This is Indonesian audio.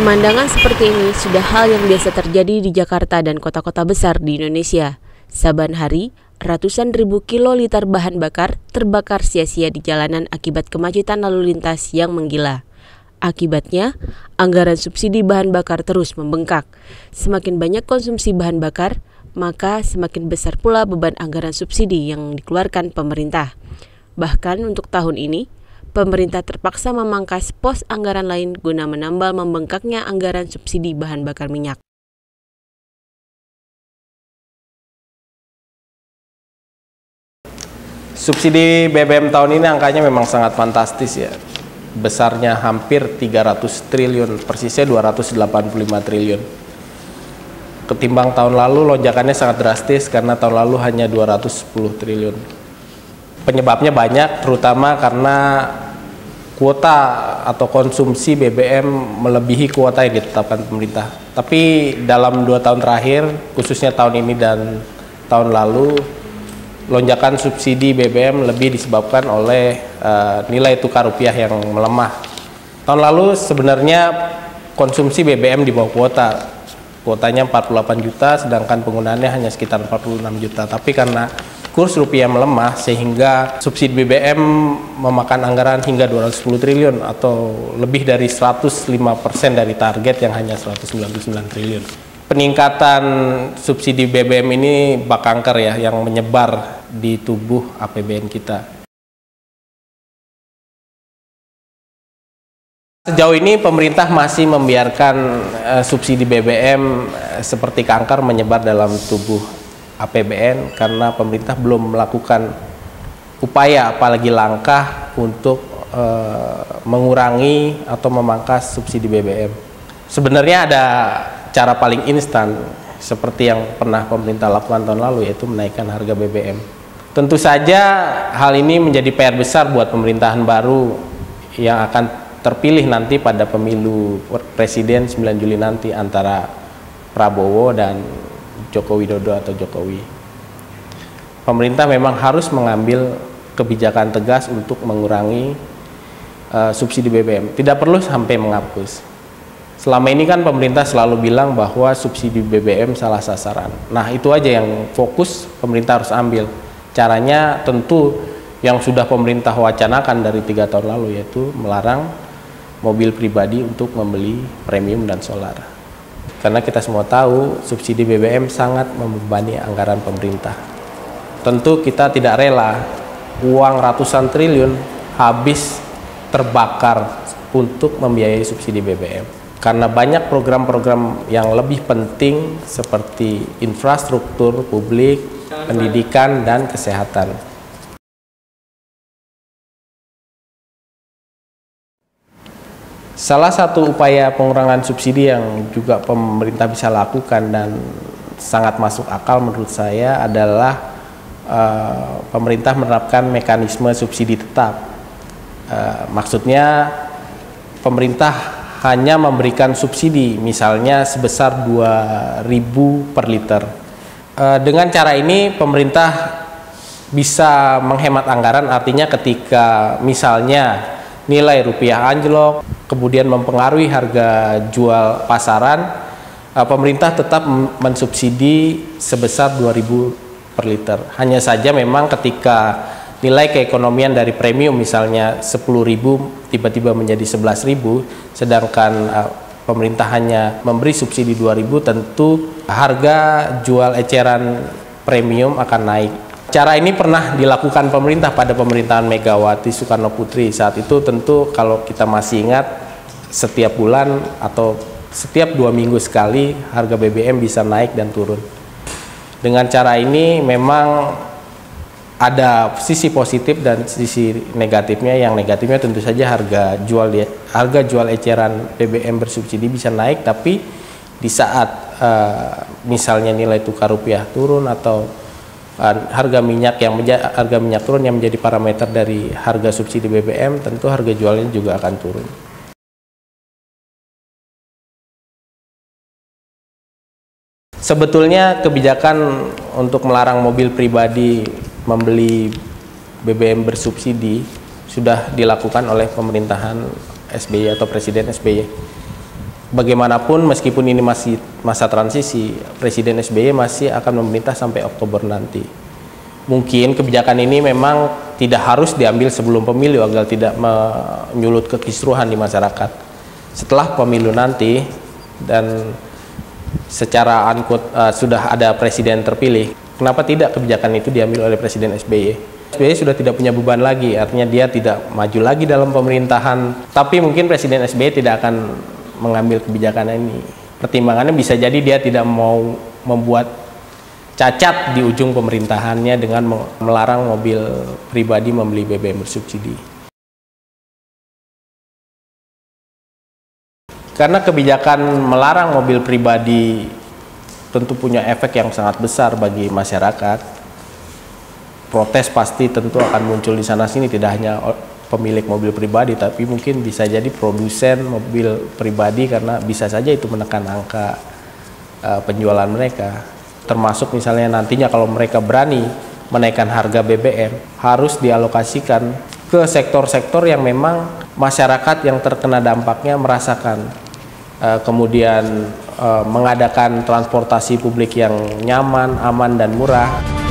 Pemandangan seperti ini sudah hal yang biasa terjadi di Jakarta dan kota-kota besar di Indonesia. Saban hari, ratusan ribu kiloliter bahan bakar terbakar sia-sia di jalanan akibat kemacetan lalu lintas yang menggila. Akibatnya, anggaran subsidi bahan bakar terus membengkak. Semakin banyak konsumsi bahan bakar, maka semakin besar pula beban anggaran subsidi yang dikeluarkan pemerintah. Bahkan untuk tahun ini, pemerintah terpaksa memangkas pos anggaran lain guna menambal membengkaknya anggaran subsidi bahan bakar minyak. Subsidi BBM tahun ini angkanya memang sangat fantastis ya. Besarnya hampir 300 triliun, persisnya 285 triliun. Ketimbang tahun lalu lonjakannya sangat drastis karena tahun lalu hanya 210 triliun. Penyebabnya banyak, terutama karena kuota atau konsumsi BBM melebihi kuota yang ditetapkan pemerintah. Tapi dalam 2 tahun terakhir, khususnya tahun ini dan tahun lalu, lonjakan subsidi BBM lebih disebabkan oleh nilai tukar rupiah yang melemah. Tahun lalu sebenarnya konsumsi BBM di bawah kuota. Kuotanya 48 juta, sedangkan penggunaannya hanya sekitar 46 juta. Tapi karena kurs rupiah melemah sehingga subsidi BBM memakan anggaran hingga 210 triliun atau lebih dari 105% dari target yang hanya 199 triliun. Peningkatan subsidi BBM ini bak kanker ya yang menyebar di tubuh APBN kita. Sejauh ini pemerintah masih membiarkan subsidi BBM seperti kanker menyebar dalam tubuh APBN karena pemerintah belum melakukan upaya apalagi langkah untuk mengurangi atau memangkas subsidi BBM. Sebenarnya ada cara paling instan seperti yang pernah pemerintah lakukan tahun lalu, yaitu menaikkan harga BBM. Tentu saja hal ini menjadi PR besar buat pemerintahan baru yang akan terpilih nanti pada pemilu presiden 9 Juli nanti antara Prabowo dan Joko Widodo atau Jokowi. Pemerintah memang harus mengambil kebijakan tegas untuk mengurangi subsidi BBM. Tidak perlu sampai menghapus. Selama ini kan pemerintah selalu bilang bahwa subsidi BBM salah sasaran. Nah, itu aja yang fokus pemerintah harus ambil. Caranya tentu yang sudah pemerintah wacanakan dari 3 tahun lalu, yaitu melarang mobil pribadi untuk membeli premium dan solar. Karena kita semua tahu subsidi BBM sangat membebani anggaran pemerintah. Tentu kita tidak rela uang ratusan triliun habis terbakar untuk membiayai subsidi BBM. Karena banyak program-program yang lebih penting seperti infrastruktur publik, pendidikan, dan kesehatan. Salah satu upaya pengurangan subsidi yang juga pemerintah bisa lakukan dan sangat masuk akal menurut saya adalah pemerintah menerapkan mekanisme subsidi tetap. Maksudnya pemerintah hanya memberikan subsidi misalnya sebesar 2.000 per liter. Dengan cara ini pemerintah bisa menghemat anggaran, artinya ketika misalnya nilai rupiah anjlok, kemudian mempengaruhi harga jual pasaran, pemerintah tetap mensubsidi sebesar 2.000 per liter. Hanya saja memang ketika nilai keekonomian dari premium misalnya 10.000 tiba-tiba menjadi 11.000, sedangkan pemerintah hanya memberi subsidi 2.000, tentu harga jual eceran premium akan naik. Cara ini pernah dilakukan pemerintah pada pemerintahan Megawati Soekarno Putri. Saat itu tentu kalau kita masih ingat, setiap bulan atau setiap 2 minggu sekali harga BBM bisa naik dan turun. Dengan cara ini memang ada sisi positif dan sisi negatifnya. Yang negatifnya tentu saja harga jual eceran BBM bersubsidi bisa naik, tapi di saat misalnya nilai tukar rupiah turun atau harga minyak turun yang menjadi parameter dari harga subsidi BBM, tentu harga jualnya juga akan turun. Sebetulnya kebijakan untuk melarang mobil pribadi membeli BBM bersubsidi sudah dilakukan oleh pemerintahan SBY atau Presiden SBY. bagaimanapun meskipun ini masih masa transisi, Presiden SBY masih akan memerintah sampai Oktober nanti. Mungkin kebijakan ini memang tidak harus diambil sebelum pemilu agar tidak menyulut kekisruhan di masyarakat. Setelah pemilu nanti dan secara sudah ada presiden terpilih, kenapa tidak kebijakan itu diambil oleh Presiden SBY? SBY sudah tidak punya beban lagi, artinya dia tidak maju lagi dalam pemerintahan. Tapi mungkin Presiden SBY tidak akan mengambil kebijakan ini. Pertimbangannya bisa jadi dia tidak mau membuat cacat di ujung pemerintahannya dengan melarang mobil pribadi membeli BBM bersubsidi. Karena kebijakan melarang mobil pribadi tentu punya efek yang sangat besar bagi masyarakat. Protes pasti tentu akan muncul di sana-sini, tidak hanya pemilik mobil pribadi, tapi mungkin bisa jadi produsen mobil pribadi karena bisa saja itu menekan angka penjualan mereka. Termasuk misalnya nantinya kalau mereka berani menaikkan harga BBM, harus dialokasikan ke sektor-sektor yang memang masyarakat yang terkena dampaknya merasakan. Kemudian mengadakan transportasi publik yang nyaman, aman, dan murah.